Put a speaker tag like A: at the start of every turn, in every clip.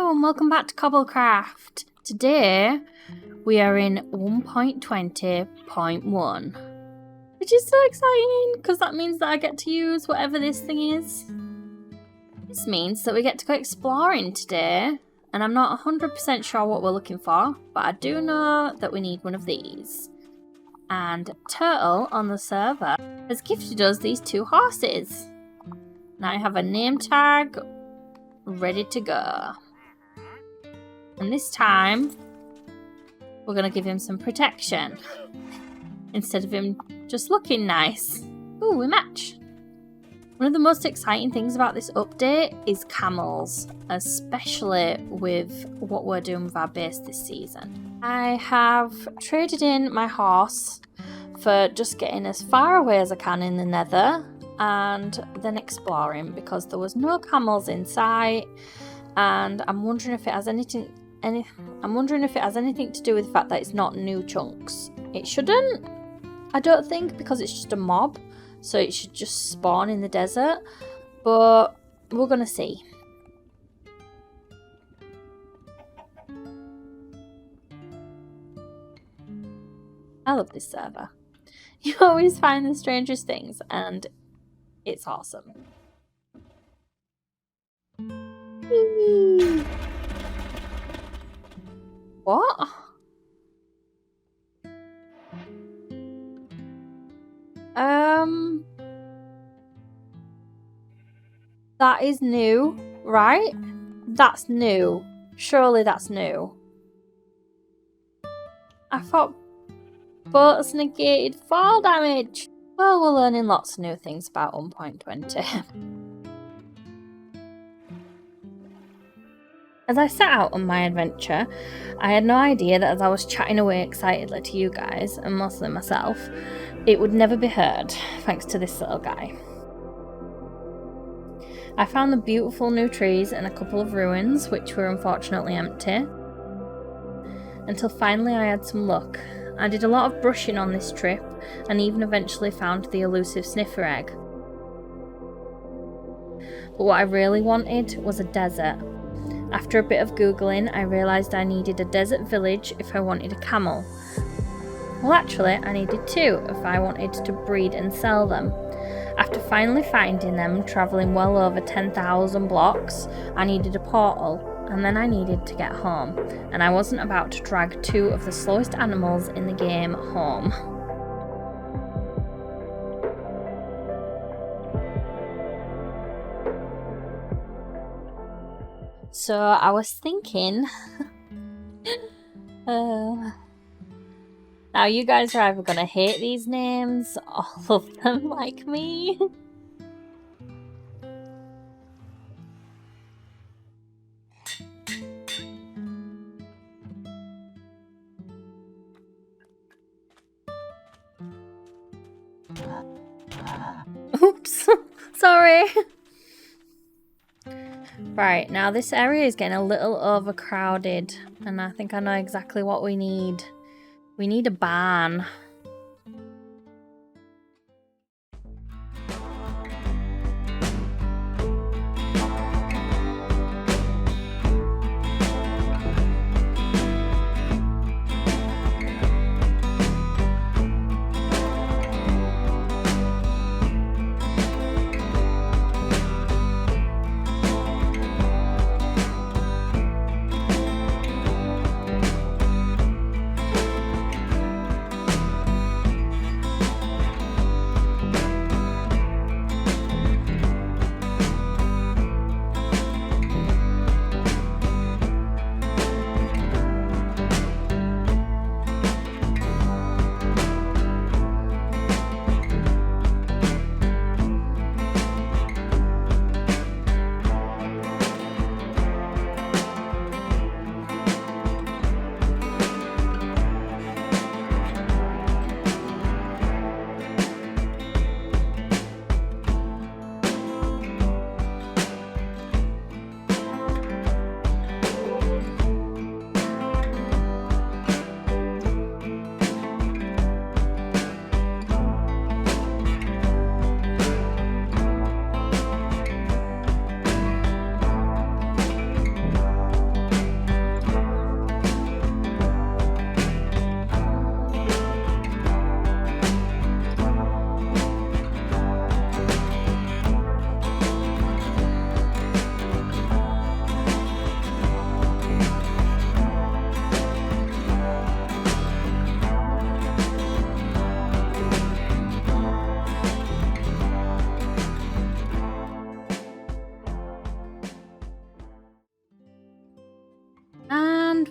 A: Hello and welcome back to Cobblecraft. Today we are in 1.20.1, which is so exciting because that means that I get to use whatever this thing is. This means that we get to go exploring today, and I'm not 100% sure what we're looking for, but I do know that we need one of these. And Turtle on the server has gifted us these 2 horses. Now I have a name tag ready to go. And this time, we're going to give him some protection. Instead of him just looking nice. Ooh, we match. One of the most exciting things about this update is camels. Especially with what we're doing with our base this season. I have traded in my horse for just getting as far away as I can in the nether. And then exploring because there was no camels in sight. And I'm wondering if it has anything to do with the fact that it's not new chunks. It shouldn't, I don't think, because it's just a mob, so it should just spawn in the desert, but we're gonna see. I love this server. You always find the strangest things, and it's awesome. What? That is new, right? That's new. Surely that's new. I thought boats negated fall damage. Well, we're learning lots of new things about 1.20. As I set out on my adventure, I had no idea that as I was chatting away excitedly to you guys, and mostly myself, it would never be heard, thanks to this little guy. I found the beautiful new trees and a couple of ruins, which were unfortunately empty, until finally I had some luck. I did a lot of brushing on this trip, and even eventually found the elusive sniffer egg. But what I really wanted was a desert. After a bit of googling, I realised I needed a desert village if I wanted a camel. Well, actually, I needed 2 if I wanted to breed and sell them. After finally finding them, travelling well over 10,000 blocks, I needed a portal, and then I needed to get home, and I wasn't about to drag 2 of the slowest animals in the game home. So I was thinking, now you guys are either going to hate these names or love them like me. Oops, sorry. Right, now this area is getting a little overcrowded, and I think I know exactly what we need. We need a barn.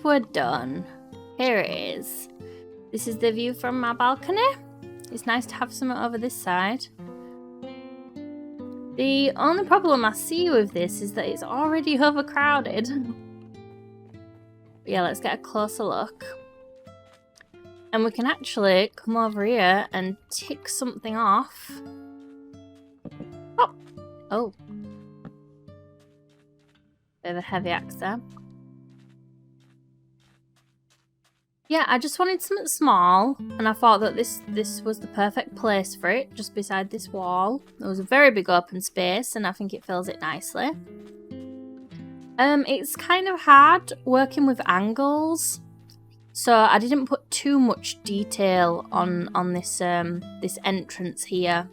A: we're done. Here it is. This is the view from my balcony. It's nice to have something over this side. The only problem I see with this is that it's already overcrowded. But yeah, let's get a closer look. And we can actually come over here and tick something off. Oh. Bit of a heavy axe there. Yeah, I just wanted something small, and I thought that this was the perfect place for it, just beside this wall. There was a very big open space, and I think it fills it nicely. It's kind of hard working with angles, so I didn't put too much detail on this this entrance here.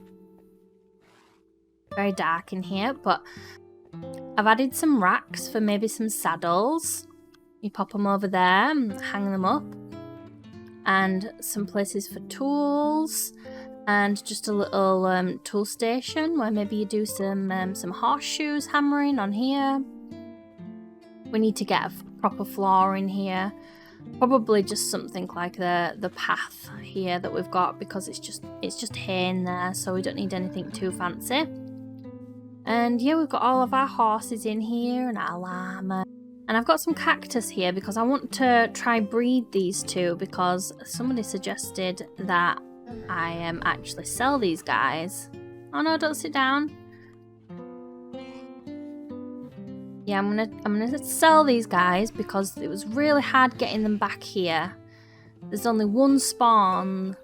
A: Very dark in here, but I've added some racks for maybe some saddles. You pop them over there and hang them up. And some places for tools. And just a little tool station where maybe you do some horseshoes hammering on here. We need to get a proper floor in here. Probably just something like the path here that we've got, because it's just hay in there, so we don't need anything too fancy. And yeah, we've got all of our horses in here and our llama. And I've got some cactus here because I want to try breed these two, because somebody suggested that I actually sell these guys. Oh no, don't sit down. Yeah, I'm gonna sell these guys because it was really hard getting them back here. There's only one spawn.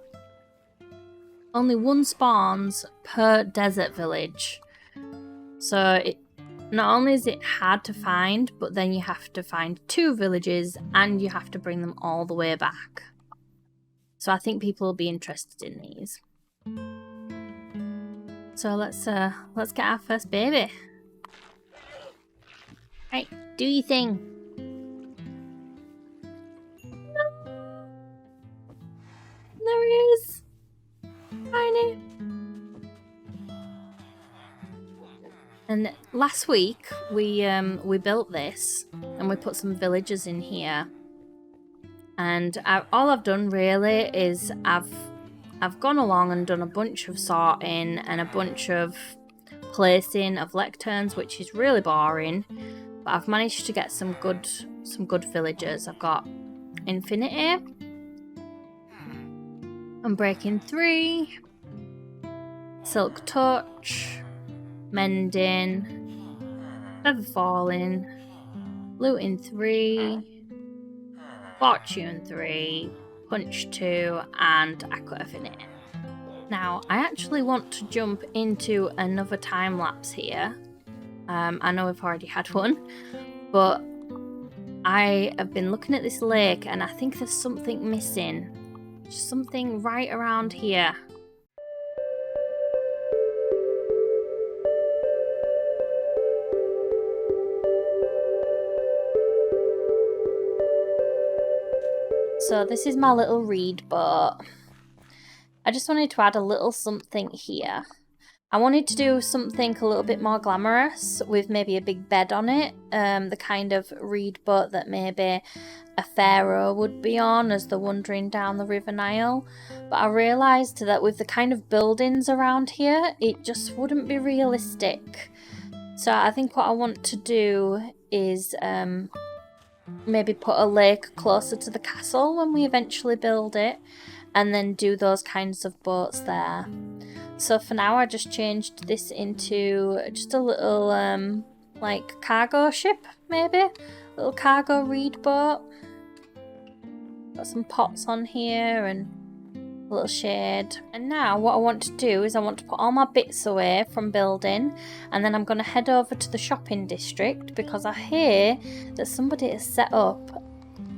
A: Only one spawns per desert village. So not only is it hard to find, but then you have to find 2 villages and you have to bring them all the way back. So I think people will be interested in these. So let's get our first baby. Right, do your thing. No. There he is. Tiny. And last week we built this and we put some villagers in here. And all I've done really is I've gone along and done a bunch of sorting and a bunch of placing of lecterns, which is really boring. But I've managed to get some good villagers. I've got Infinity, Unbreaking 3, Silk Touch, Mending, Feather Falling, Looting 3, Fortune 3, Punch 2, and Aqua Affinity. Now, I actually want to jump into another time lapse here. I know we've already had one, but I have been looking at this lake and I think there's something missing. Just something right around here. So this is my little reed boat. I just wanted to add a little something here. I wanted to do something a little bit more glamorous with maybe a big bed on it. The kind of reed boat that maybe a pharaoh would be on as they're wandering down the River Nile. But I realised that with the kind of buildings around here, it just wouldn't be realistic. So I think what I want to do is maybe put a lake closer to the castle when we eventually build it, and then do those kinds of boats there. So for now I just changed this into just a little like cargo ship, maybe? Little cargo reed boat. Got some pots on here and a little shade. And now what I want to do is I want to put all my bits away from building, and then I'm going to head over to the shopping district because I hear that somebody has set up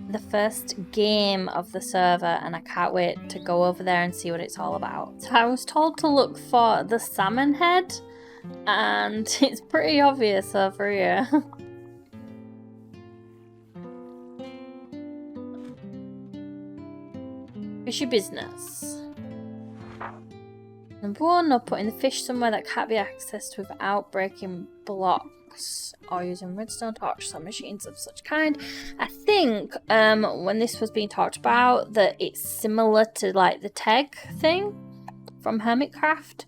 A: the first game of the server and I can't wait to go over there and see what it's all about. So I was told to look for the salmon head and it's pretty obvious over here. Fishy business. Number 1, no, putting the fish somewhere that can't be accessed without breaking blocks or using redstone torches or machines of such kind. I think when this was being talked about that it's similar to like the Teg thing from Hermitcraft,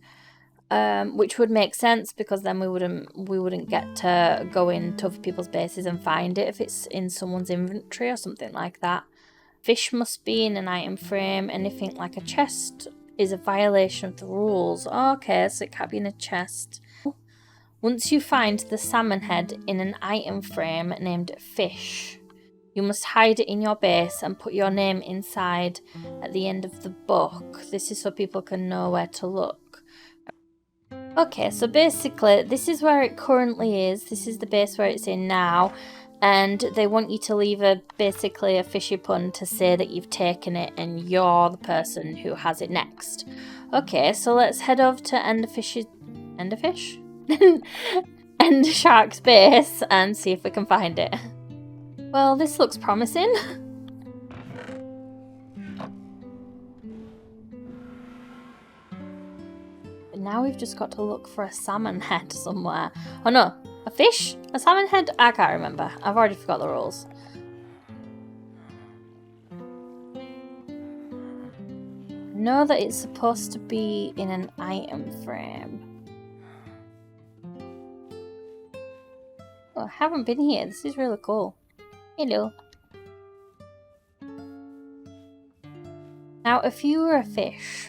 A: which would make sense because then we wouldn't get to go into other people's bases and find it if it's in someone's inventory or something like that. Fish must be in an item frame. Anything like a chest is a violation of the rules. Okay, so it can't be in a chest. Once you find the salmon head in an item frame named fish, you must hide it in your base and put your name inside at the end of the book. This is so people can know where to look. Okay, so basically this is where it currently is. This is the base where it's in now. And they want you to leave basically a fishy pun to say that you've taken it and you're the person who has it next. Okay, so let's head over to End Shark's base and see if we can find it. Well, this looks promising. But now we've just got to look for a salmon head somewhere. Oh no. A fish? A salmon head? I can't remember. I've already forgot the rules. I know that it's supposed to be in an item frame. Oh, I haven't been here. This is really cool. Hello. Now, if you were a fish...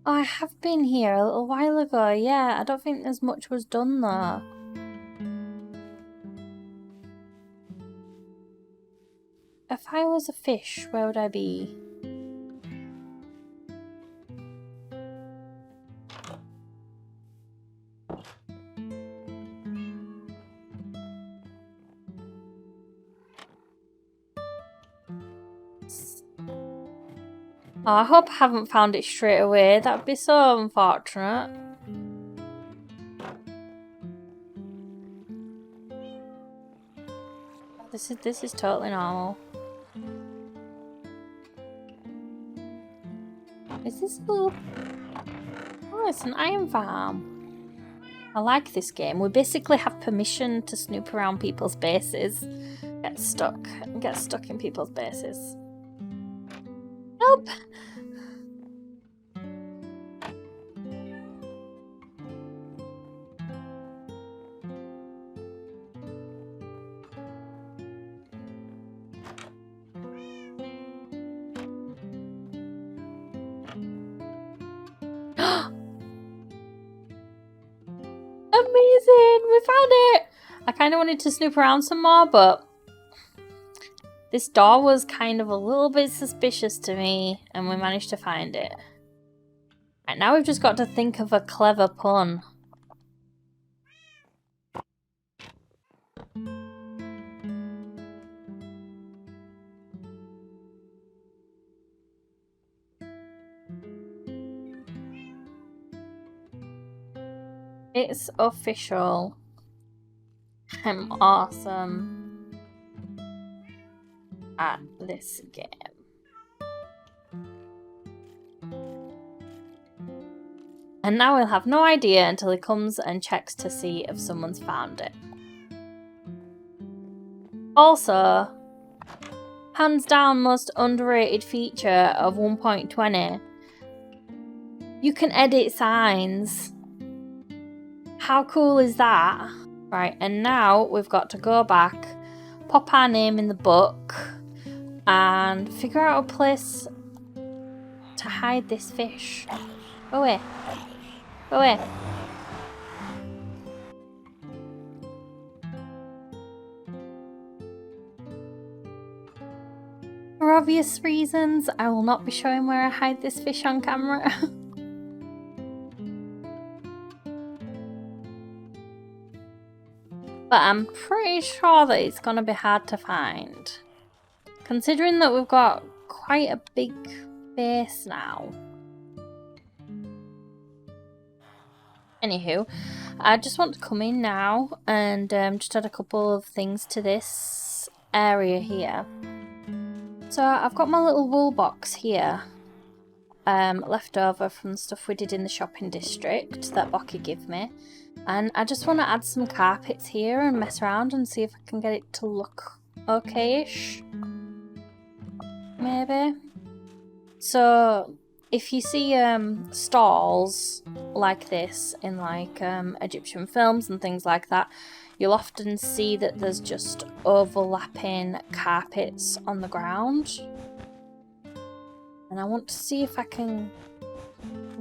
A: Oh, I have been here a little while ago, yeah. I don't think there's much was done though. If I was a fish, where would I be? Oh, I hope I haven't found it straight away. That would be so unfortunate. This is totally normal. Is this a little... Oh, it's an iron farm. I like this game. We basically have permission to snoop around people's bases. Get stuck in people's bases. Help! Amazing! We found it! I kind of wanted to snoop around some more, but this door was kind of a little bit suspicious to me, and we managed to find it. Right, now we've just got to think of a clever pun. It's official. I'm awesome at this game. And now we'll have no idea until he comes and checks to see if someone's found it. Also, hands down most underrated feature of 1.20. You can edit signs. How cool is that? Right, and now we've got to go back, pop our name in the book, and figure out a place to hide this fish. Go away. Go away. For obvious reasons, I will not be showing where I hide this fish on camera. But I'm pretty sure that it's going to be hard to find. Considering that we've got quite a big base now. Anywho, I just want to come in now and just add a couple of things to this area here. So I've got my little wool box here. left over from the stuff we did in the shopping district that Bocky gave me. And I just want to add some carpets here and mess around and see if I can get it to look okay-ish. Maybe. So if you see stalls like this in like Egyptian films and things like that, you'll often see that there's just overlapping carpets on the ground. And I want to see if I can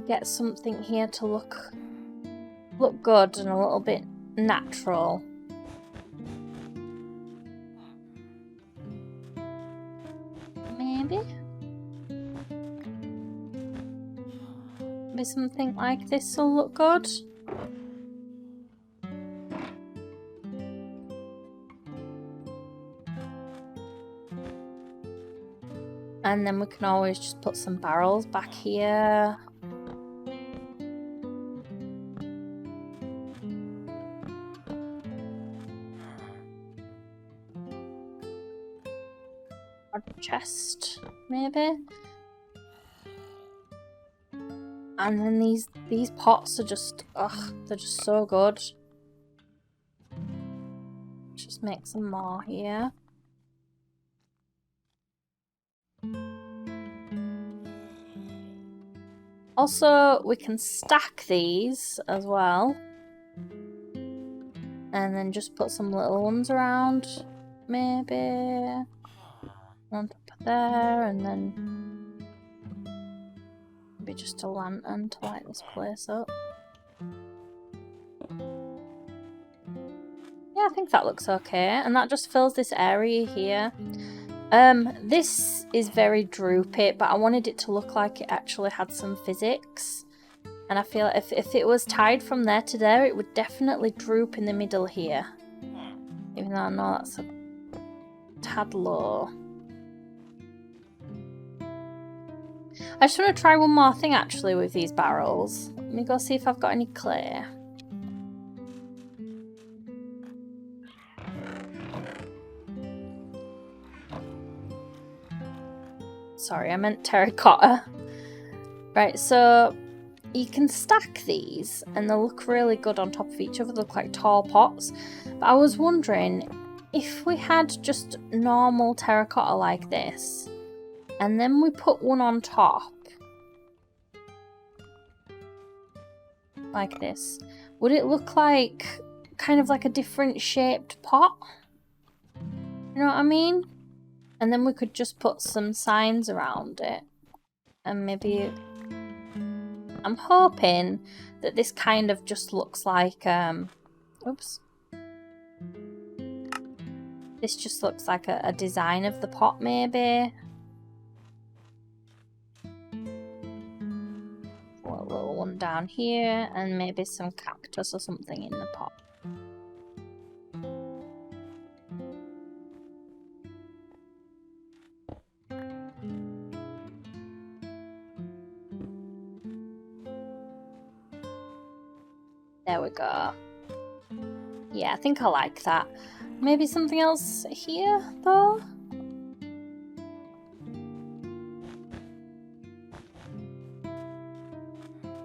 A: get something here to look good and a little bit natural. Maybe something like this will look good. And then we can always just put some barrels back here. Chest, maybe. And then these pots are just, they're just so good. Just make some more here. Also, we can stack these as well. And then just put some little ones around, maybe. On top of there, and then maybe just a lantern to light this place up. Yeah, I think that looks okay, and that just fills this area here. This is very droopy, but I wanted it to look like it actually had some physics. And I feel if it was tied from there to there, it would definitely droop in the middle here. Even though I know that's a tad low. I just want to try one more thing actually with these barrels. Let me go see if I've got any clay. Sorry, I meant terracotta. Right, so you can stack these and they'll look really good on top of each other. They look like tall pots. But I was wondering if we had just normal terracotta like this, and then we put one on top, like this, would it look like kind of like a different shaped pot? You know what I mean? And then we could just put some signs around it. And maybe... I'm hoping that this kind of just looks like... Oops. This just looks like a design of the pot, maybe. A little one down here, and maybe some cactus or something in the pot. There we go. Yeah, I think I like that. Maybe something else here, though?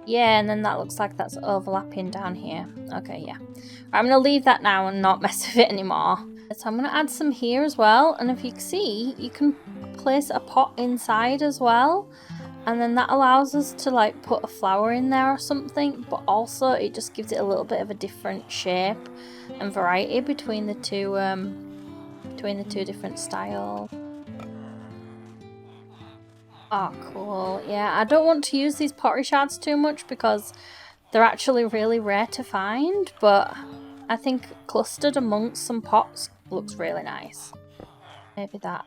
A: Yeah, and then that looks like that's overlapping down here. Okay, yeah. I'm going to leave that now and not mess with it anymore. So I'm going to add some here as well. And if you can see, you can place a pot inside as well. And then that allows us to like put a flower in there or something. But also it just gives it a little bit of a different shape and variety between the two different styles. Oh, cool. Yeah, I don't want to use these pottery shards too much because they're actually really rare to find, but I think clustered amongst some pots looks really nice. Maybe that.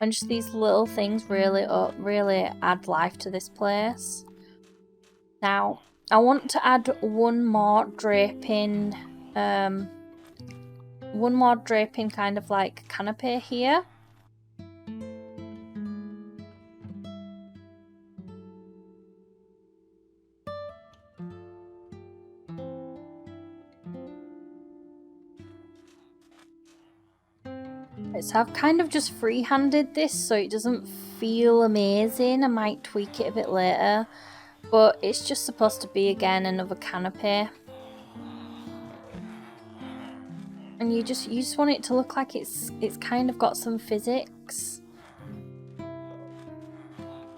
A: And just these little things really add life to this place. Now, I want to add one more draping kind of like canopy here. Right, so I've kind of just free-handed this so it doesn't feel amazing. I might tweak it a bit later, but it's just supposed to be, again, another canopy. And you just want it to look like it's kind of got some physics.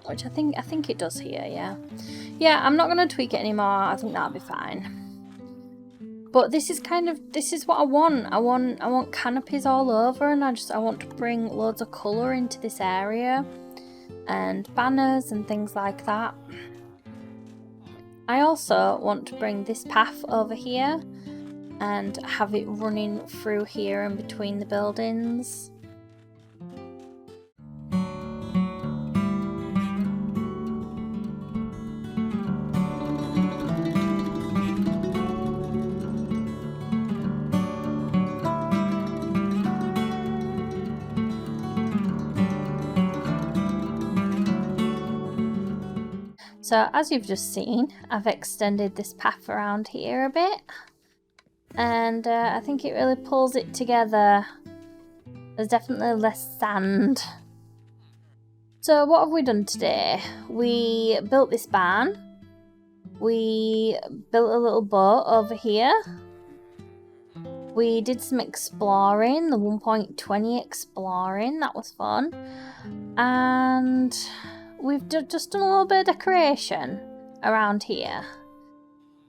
A: Which I think it does here, yeah. Yeah, I'm not gonna tweak it anymore. I think that'll be fine. But this is what I want. I want canopies all over, and I want to bring loads of colour into this area. And banners and things like that. I also want to bring this path over here and have it running through here and between the buildings. So as you've just seen, I've extended this path around here a bit, and I think it really pulls it together. There's definitely less sand. So what have we done today? We built this barn. We built a little boat over here. We did some exploring, the 1.20 exploring, that was fun. And we've just done a little bit of decoration around here.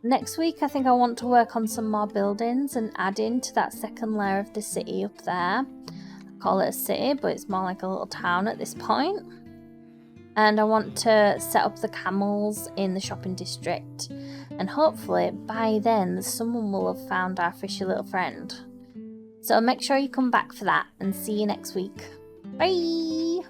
A: Next week I think I want to work on some more buildings and add into that second layer of the city up there. I call it a city, but it's more like a little town at this point. And I want to set up the camels in the shopping district. And hopefully by then someone will have found our fishy little friend. So make sure you come back for that, and see you next week. Bye!